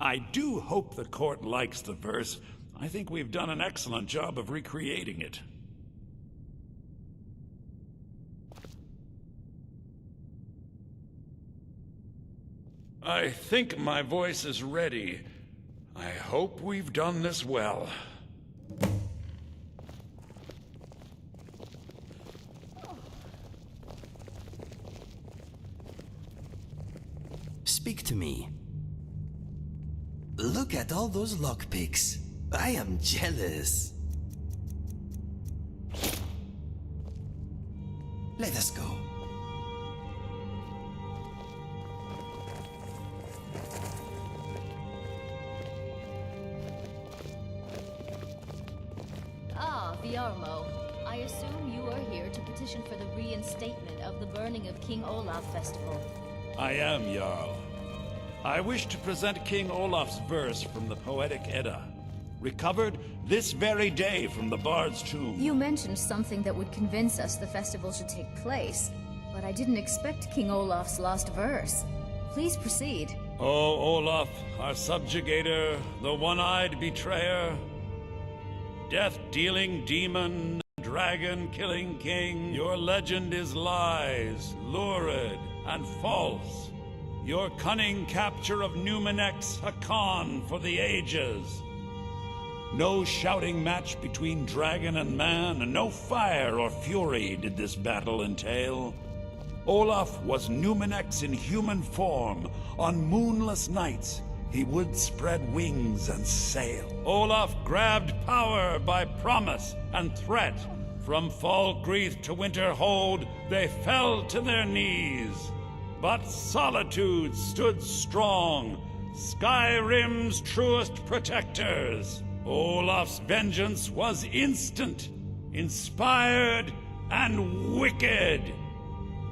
I do hope the court likes the verse. I think we've done an excellent job of recreating it. I think my voice is ready. I hope we've done this well. Speak to me. Look at all those lockpicks. I am jealous. Let us go. Ah, Viarmo. I assume you are here to petition for the reinstatement of the burning of King Olaf Festival. I am, Jarl. I wish to present King Olaf's verse from the Poetic Edda, recovered this very day from the Bard's tomb. You mentioned something that would convince us the festival should take place, but I didn't expect King Olaf's lost verse. Please proceed. O Olaf, our subjugator, the one-eyed betrayer, death-dealing demon, dragon-killing king, your legend is lies, lurid, and false. Your cunning capture of Numenex, a con for the ages. No shouting match between dragon and man, and no fire or fury did this battle entail. Olaf was Numenex in human form. On moonless nights, he would spread wings and sail. Olaf grabbed power by promise and threat. From Falkreath to Winterhold, they fell to their knees. But Solitude stood strong, Skyrim's truest protectors. Olaf's vengeance was instant, inspired, and wicked.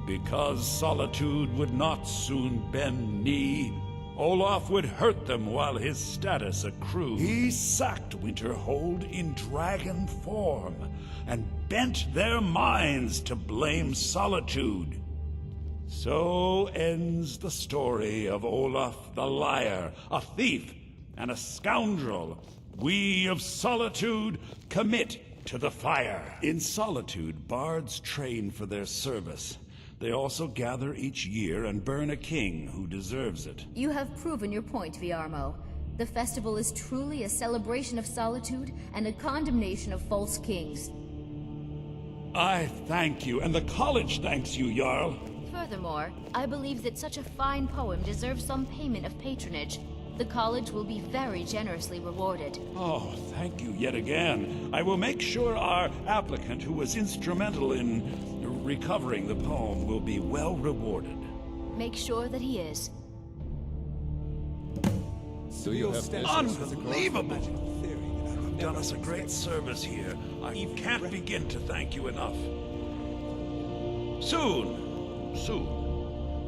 Because Solitude would not soon bend knee, Olaf would hurt them while his status accrued. He sacked Winterhold in dragon form, and bent their minds to blame Solitude. So ends the story of Olaf the liar, a thief and a scoundrel. We of Solitude commit to the fire. In Solitude, bards train for their service. They also gather each year and burn a king who deserves it. You have proven your point, Viarmo. The festival is truly a celebration of solitude and a condemnation of false kings. I thank you, and the college thanks you, Jarl. Furthermore, I believe that such a fine poem deserves some payment of patronage. The college will be very generously rewarded. Oh, thank you yet again. I will make sure our applicant, who was instrumental in recovering the poem, will be well rewarded. Make sure that he is. So you have Unbelievable! You've done us a great service here. I can't begin to thank you enough. Soon.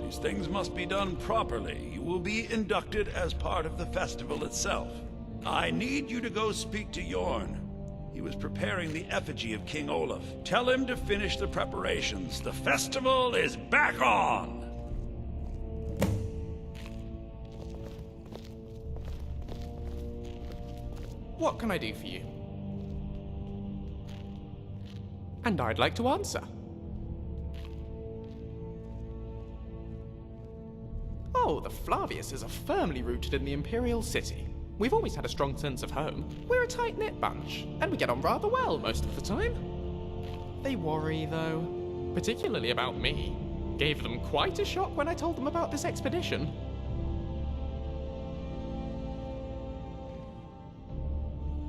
These things must be done properly. You will be inducted as part of the festival itself. I need you to go speak to Yorn. He was preparing the effigy of King Olaf. Tell him to finish the preparations. The festival is back on! What can I do for you? And I'd like to answer. Oh, the Flaviuses are firmly rooted in the Imperial City. We've always had a strong sense of home. We're a tight-knit bunch, and we get on rather well most of the time. They worry, though, particularly about me. Gave them quite a shock when I told them about this expedition.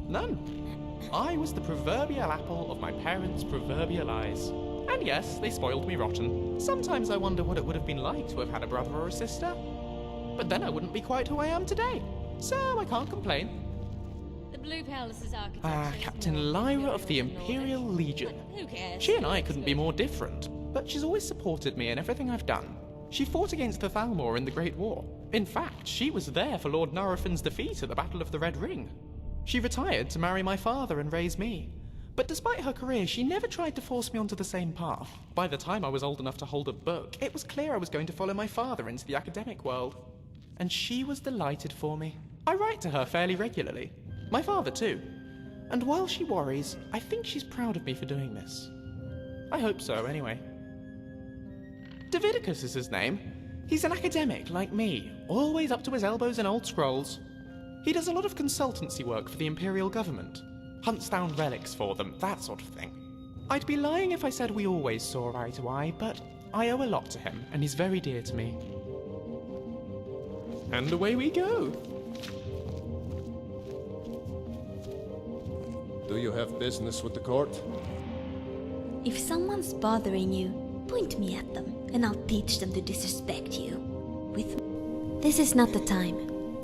None. I was the proverbial apple of my parents' proverbial eyes. And yes, they spoiled me rotten. Sometimes I wonder what it would have been like to have had a brother or a sister. But then I wouldn't be quite who I am today. So I can't complain. The Blue Palace's architecture is Captain more Lyra pure of the than Imperial Nordic. Legion. But who cares? She and I couldn't be more different, but she's always supported me in everything I've done. She fought against the Thalmor in the Great War. In fact, she was there for Lord Nurofin's defeat at the Battle of the Red Ring. She retired to marry my father and raise me. But despite her career, she never tried to force me onto the same path. By the time I was old enough to hold a book, it was clear I was going to follow my father into the academic world. And she was delighted for me. I write to her fairly regularly. My father too. And while she worries, I think she's proud of me for doing this. I hope so, anyway. Davidicus is his name. He's an academic like me, always up to his elbows in old scrolls. He does a lot of consultancy work for the Imperial government. Hunts down relics for them, that sort of thing. I'd be lying if I said we always saw eye to eye, but I owe a lot to him, and he's very dear to me. And away we go. Do you have business with the court? If someone's bothering you, point me at them, and I'll teach them to disrespect you. This is not the time.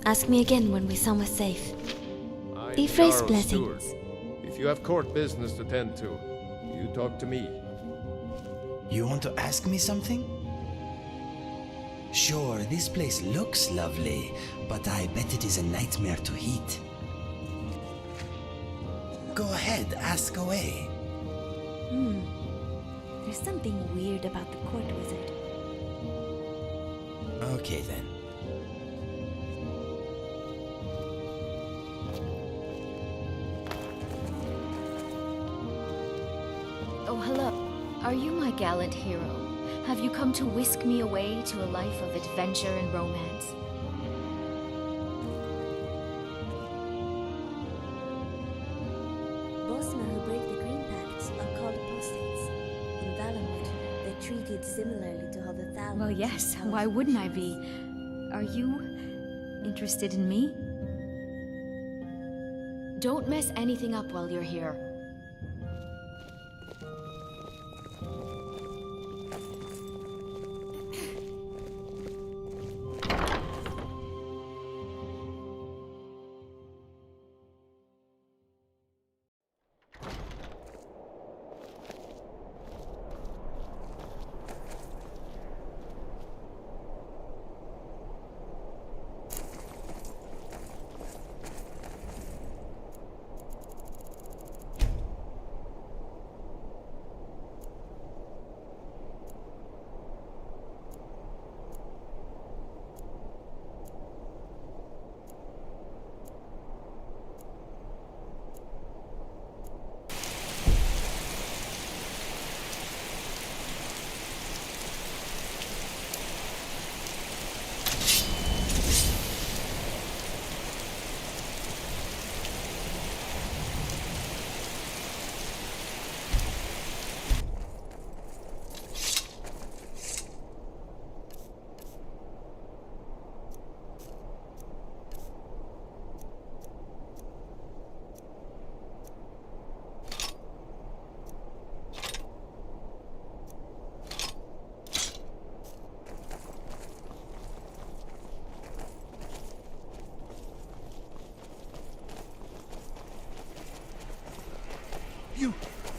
Ask me again when we're somewhere safe. I'm Ephraim's Jarl's blessings. steward. If you have court business to tend to, you talk to me. You want to ask me something? Sure, this place looks lovely, but I bet it is a nightmare to heat. Go ahead, ask away. There's something weird about the court wizard. Okay then. Oh, hello. Are you my gallant hero? Have you come to whisk me away to a life of adventure and romance? Bosma who break the Green Pacts are called apostates. In Valenwood, they're treated similarly to how the Thalmor... Well, yes. Why wouldn't I be? Are you interested in me? Don't mess anything up while you're here.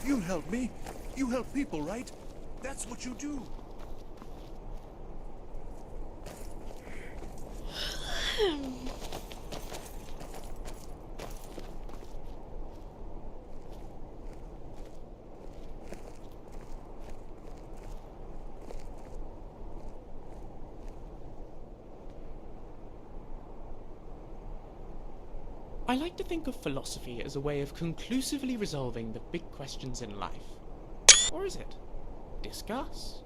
You help me. You help people, right? That's what you do. I like to think of philosophy as a way of conclusively resolving the big questions in life. Or is it? Discuss.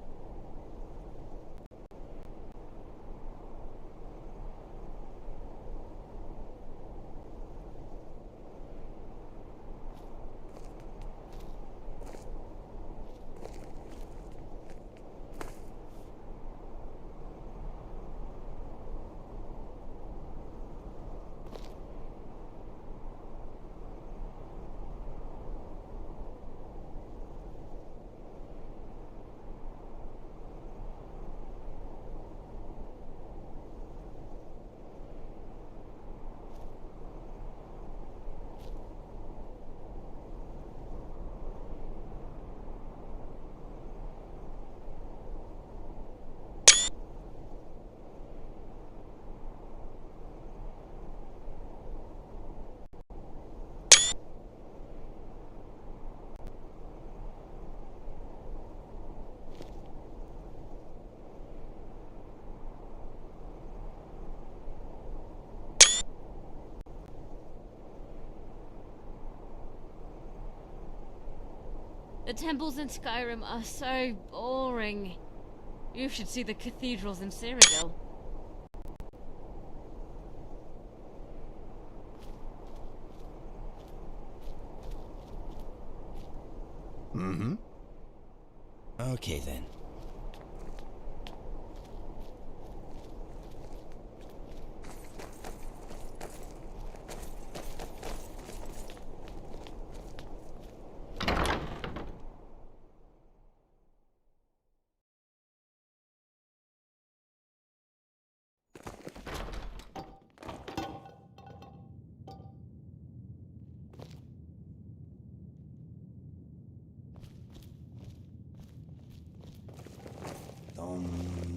The temples in Skyrim are so boring. You should see the cathedrals in Cyrodiil. Mm-hmm. Okay then.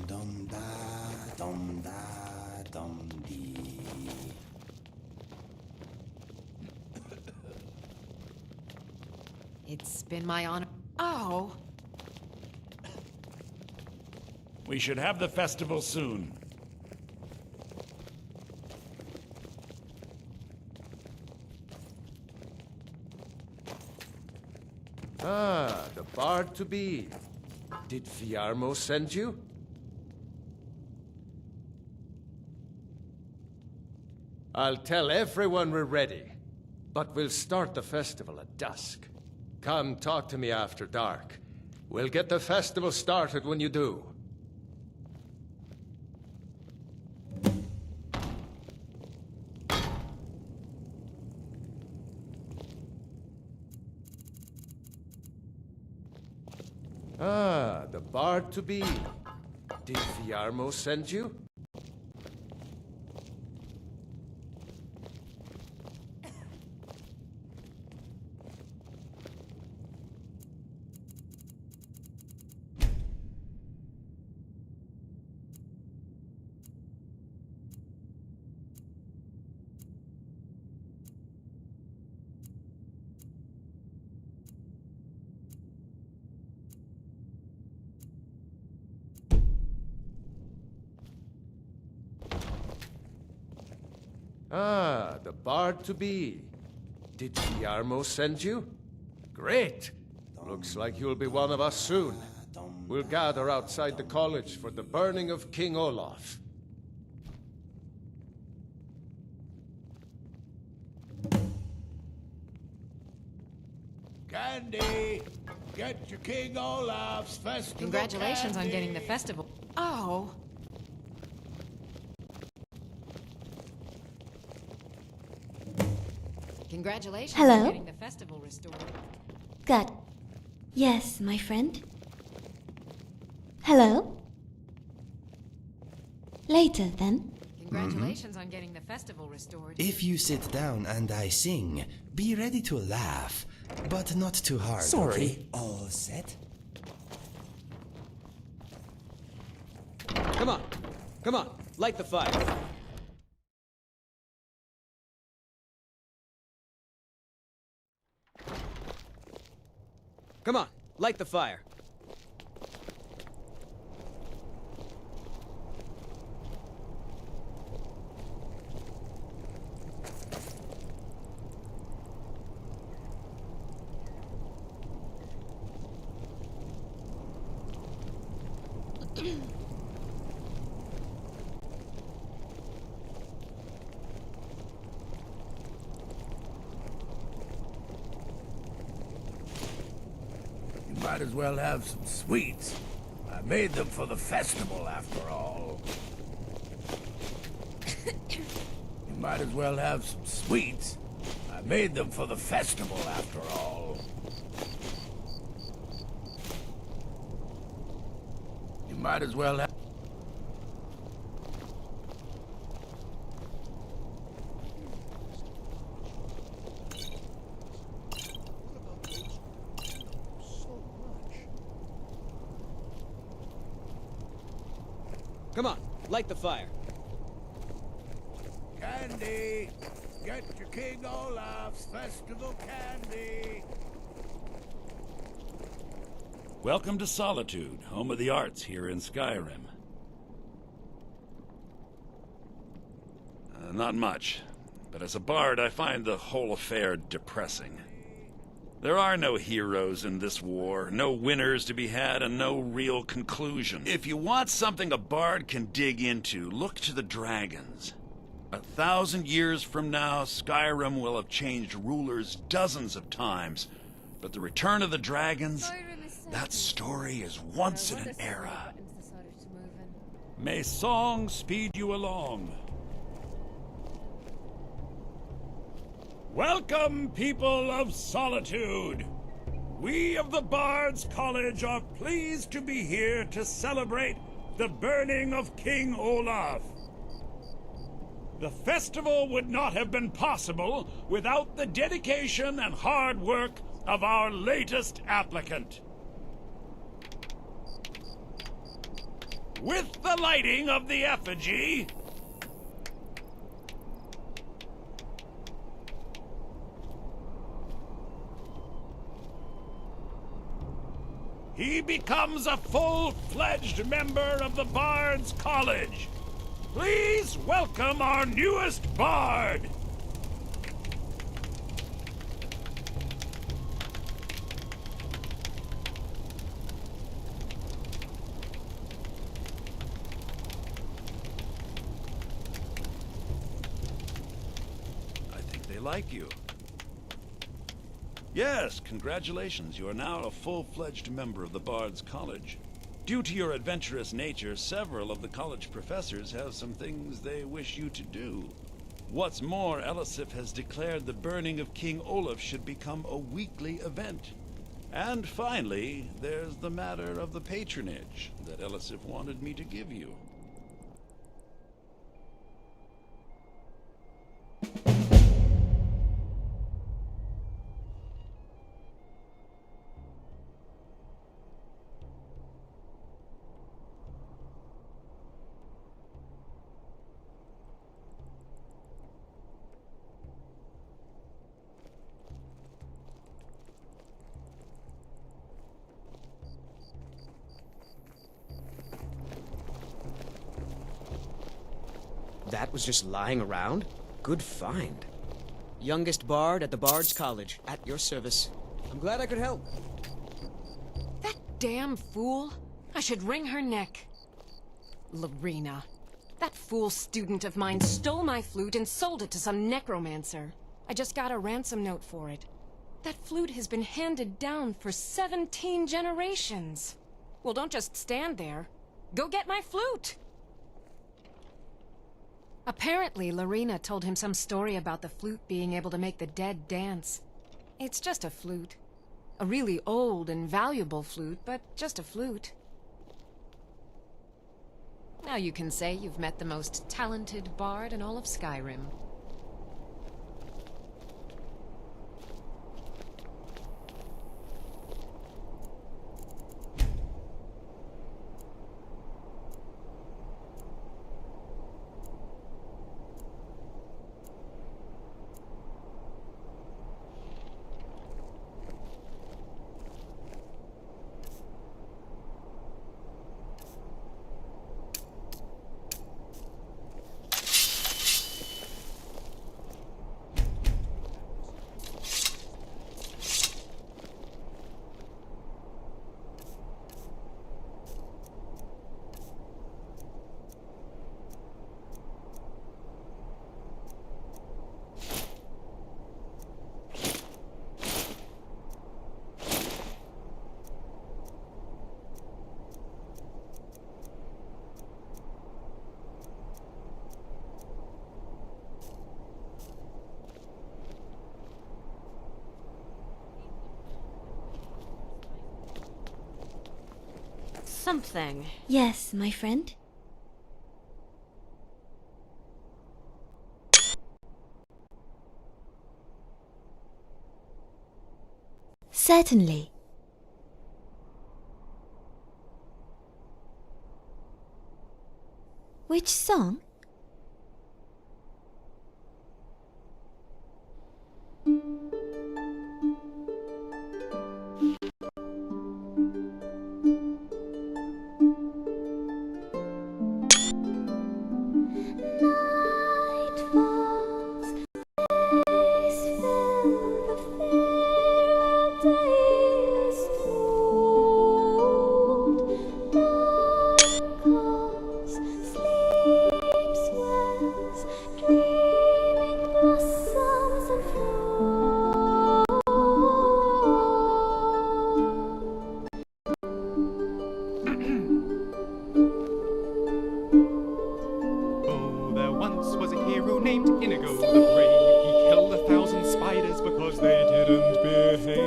Dum da dum da dum dee. It's been my honor. Oh, We should have the festival soon. Ah, the bard to be. Did Fiarmo send you? I'll tell everyone we're ready, but we'll start the festival at dusk. Come talk to me after dark. We'll get the festival started when you do. Ah, the bard to be. Did Fiarmo send you? Ah, the bard to be. Did Fiarmo send you? Great! Looks like you'll be one of us soon. We'll gather outside the college for the burning of King Olaf. Candy! Get your King Olaf's festival congratulations on candy. getting the festival. Oh, congratulations Hello? on getting the festival restored. God. Yes, my friend. Hello? Later, then. Congratulations on getting the festival restored. If you sit down and I sing, be ready to laugh, but not too hard. Sorry. Okay? All set? Come on. Come on. Light the fire. Come on. Light the fire. You might as well have some sweets. I made them for the festival, after all. You might as well have some sweets. I made them for the festival, after all. You might as well have... Come on. Light the fire. Candy! Get your King Olaf's festival candy! Welcome to Solitude, home of the arts here in Skyrim. Not much, but as a bard I find the whole affair depressing. There are no heroes in this war, no winners to be had, and no real conclusion. If you want something a bard can dig into, look to the dragons. 1,000 years from now, Skyrim will have changed rulers dozens of times, but the return of the dragons, that story is once in an era. May song speed you along. Welcome, people of Solitude! We of the Bards College are pleased to be here to celebrate the burning of King Olaf. The festival would not have been possible without the dedication and hard work of our latest applicant. With the lighting of the effigy, he becomes a full-fledged member of the Bards College. Please welcome our newest bard. I think they like you. Yes, congratulations. You are now a full-fledged member of the Bards College. Due to your adventurous nature, several of the college professors have some things they wish you to do. What's more, Elisif has declared the burning of King Olaf should become a weekly event. And finally, there's the matter of the patronage that Elisif wanted me to give you. That was just lying around? Good find. Youngest bard at the Bards College, at your service. I'm glad I could help. That damn fool. I should wring her neck. Lorena. That fool student of mine stole my flute and sold it to some necromancer. I just got a ransom note for it. That flute has been handed down for 17 generations. Well, don't just stand there. Go get my flute! Apparently, Lorena told him some story about the flute being able to make the dead dance. It's just a flute. A really old and valuable flute, but just a flute. Now you can say you've met the most talented bard in all of Skyrim. Something. Yes, my friend. Certainly. Which song? was a hero named Inigo the Brave. He killed 1,000 spiders because they didn't behave. There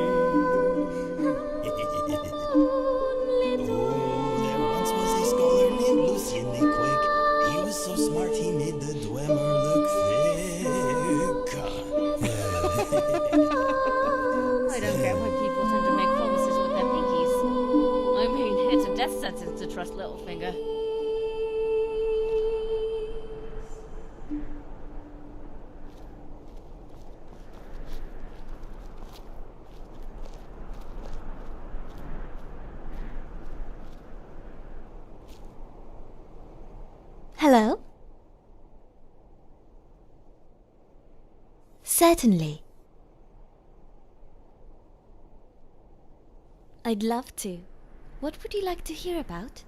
once was a scholar named Lucien the Quick. He was so smart he made the Dwemer look thick. I don't get why people tend to make promises with their pinkies. I mean, it's a death sentence to trust Littlefinger. Hello? Certainly. I'd love to. What would you like to hear about?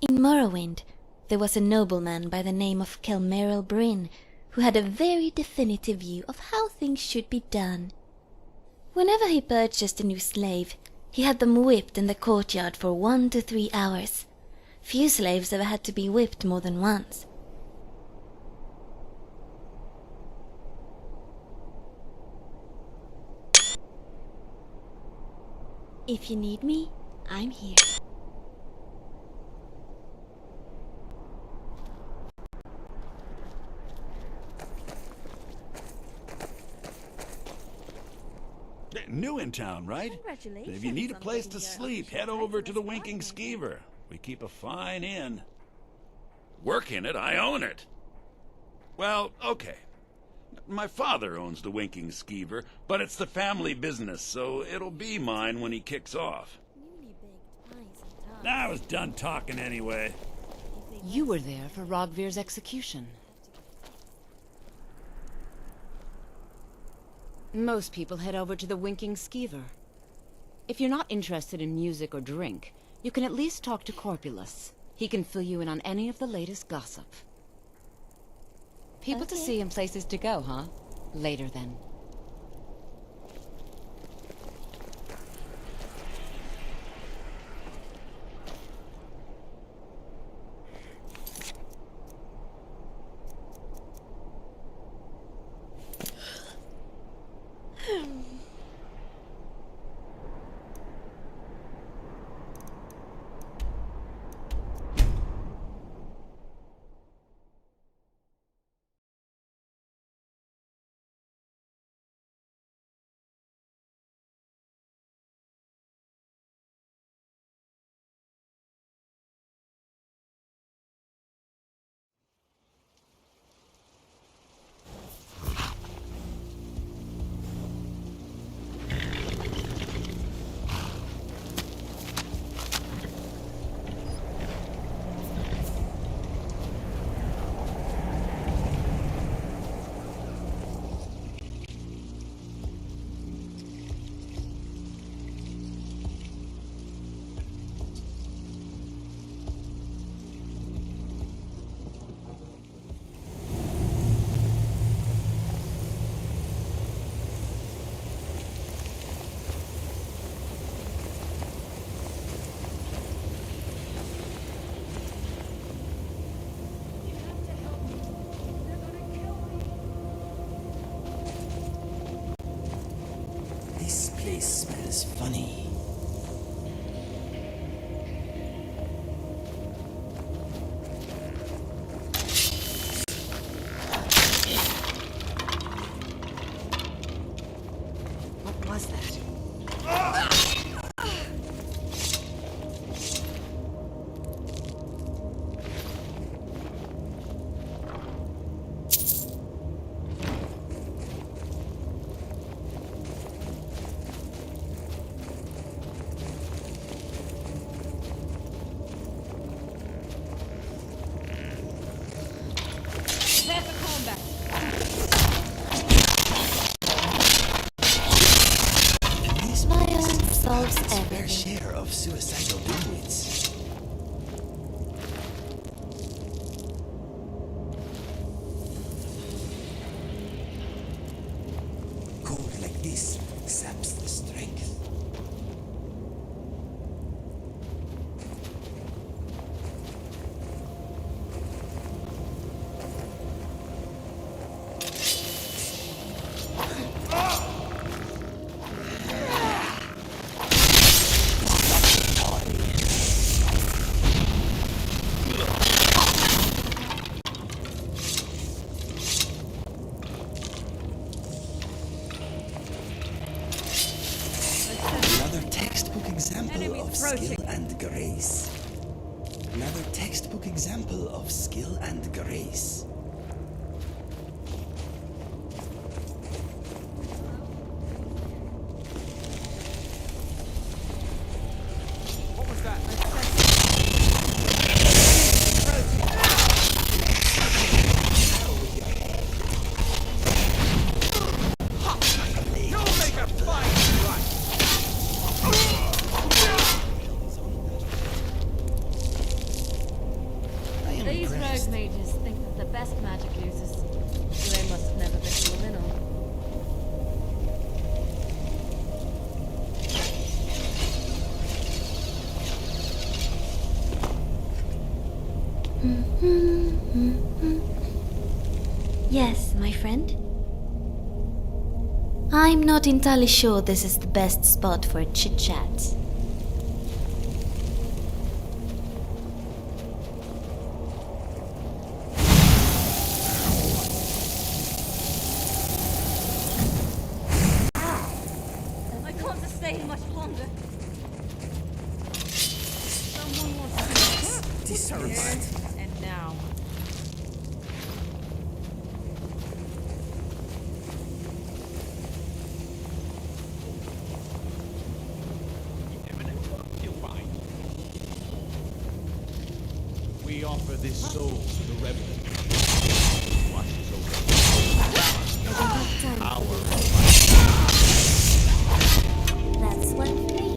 In Morrowind, there was a nobleman by the name of Kelmeril Bryn, who had a very definitive view of how things should be done. Whenever he purchased a new slave, he had them whipped in the courtyard for 1 to 3 hours. Few slaves ever had to be whipped more than once. If you need me, I'm here. New in town, right? Congratulations. If you need a place to sleep, head over to the Winking Skeever. We keep a fine inn. Work in it, I own it. Well, okay. My father owns the Winking Skeever, but it's the family business, so it'll be mine when he kicks off. I was done talking anyway. You were there for Rogvir's execution. Most people head over to the Winking Skeever. If you're not interested in music or drink, you can at least talk to Corpulus. He can fill you in on any of the latest gossip. People to see and places to go, huh? Later then. This place smells funny. What was that? There's the combat. This Violence solves its fair everything. share of suicidal dimwits. Cold like this saps the strength. look example of skill and grace. What was that? You'll make a fine run. I am These impressed. rogue mages think they're the best magic users. So they must have never been to a middle. Yes, my friend? I'm not entirely sure this is the best spot for a chit-chat. I can't sustain much longer. Someone wants to Dismissed. and now. We offer this soul to the Revenant. Washes away our That's one for me.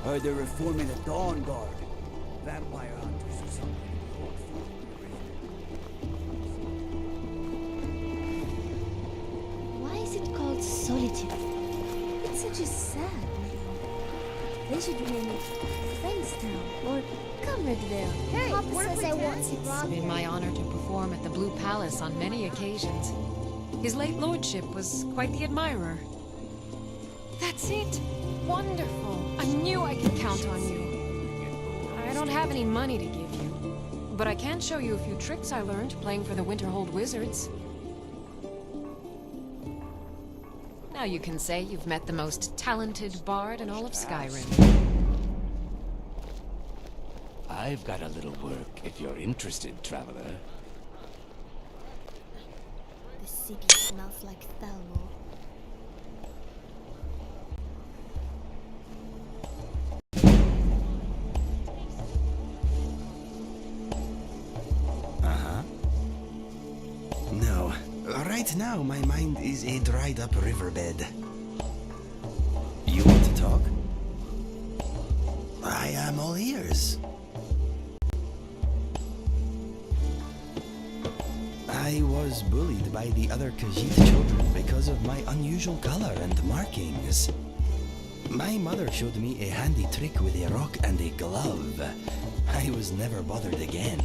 Heard they're reforming the Dawn Guard. Vampire hunters or something. sad. They should rename it Friendstown or Comradeville. Hey, Papa says I want to It's been my honor to perform at the Blue Palace on many occasions. His late lordship was quite the admirer. That's it. Wonderful. I knew I could count on you. I don't have any money to give you, but I can show you a few tricks I learned playing for the Winterhold Wizards. Now you can say you've met the most talented bard in all of Skyrim. I've got a little work if you're interested, traveler. The city smells like Thalmor. No. Right now, my mind is a dried-up riverbed. You want to talk? I am all ears. I was bullied by the other Khajiit children because of my unusual color and markings. My mother showed me a handy trick with a rock and a glove. I was never bothered again.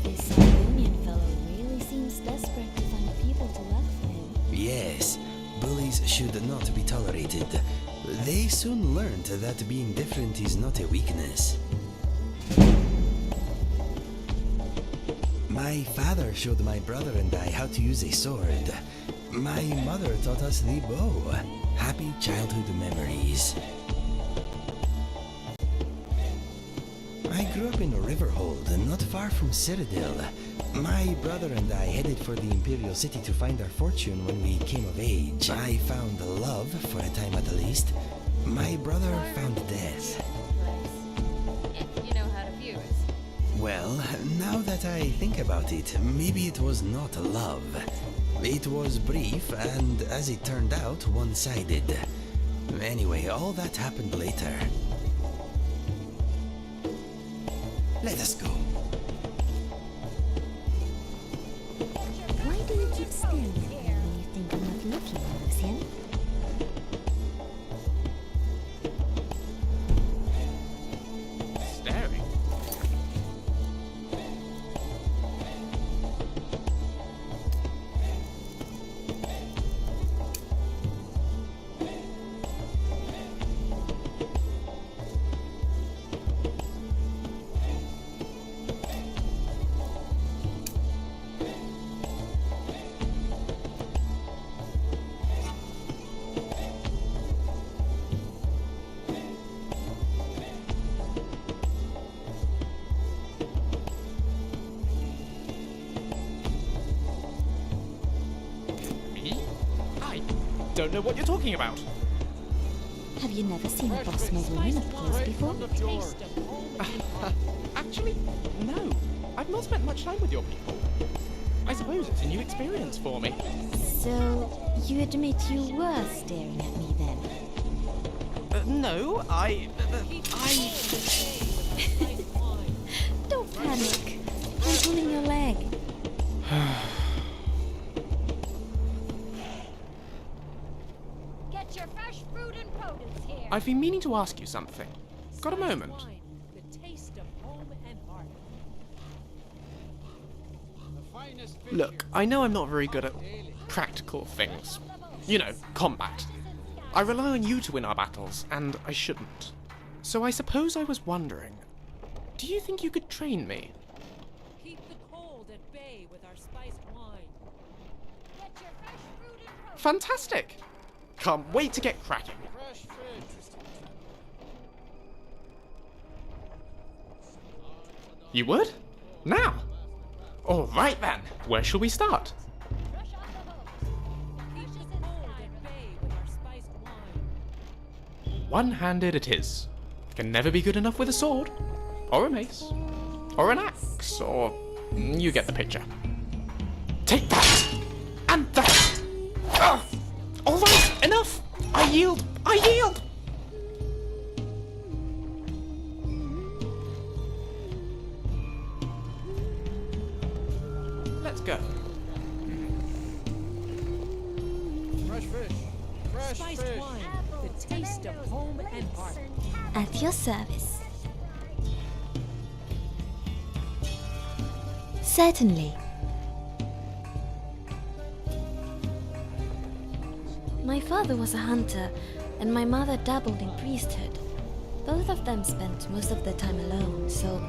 This Sardonian fellow really seems desperate to find people to work for him. Yes, bullies should not be tolerated. They soon learned that being different is not a weakness. My father showed my brother and I how to use a sword. My mother taught us the bow. Happy childhood memories. I grew up in Riverhold, not far from Citadel. My brother and I headed for the Imperial City to find our fortune when we came of age. I found love, for a time at least. My brother found death. If you know how to view it. Well, now that I think about it, maybe it was not love. It was brief and, as it turned out, one-sided. Anyway, all that happened later. Let us go. Why do you keep staring at me when you think I'm not looking, Lucian? Staring? I don't know what you're talking about. Have you never seen a boss nobleman up close before? Actually, no. I've not spent much time with your people. I suppose it's a new experience for me. So, you admit you were staring at me then? No, Don't panic. I'm pulling your leg. Get your fresh fruit and produce here. I've been meaning to ask you something. Got a moment? The taste of home and heart. Look, I know I'm not very good at practical things. You know, combat. I rely on you to win our battles, and I shouldn't. So I suppose I was wondering, do you think you could train me? Keep the cold at bay with our spiced wine. Get your fresh fruit and produce. Fantastic! Can't wait to get cracking. You would? Now? All right then. Where shall we start? Fresh off the hook. Keep the cold at bay with our spiced wine. One-handed it is. Can never be good enough with a sword, or a mace, or an axe, or... you get the picture. Take that! And that! Ugh. All right, enough! I yield! I yield! Let's go. Fresh fish. Spiced wine, the taste of home and heart. At your service. Certainly. My father was a hunter, and my mother dabbled in priesthood. Both of them spent most of their time alone, so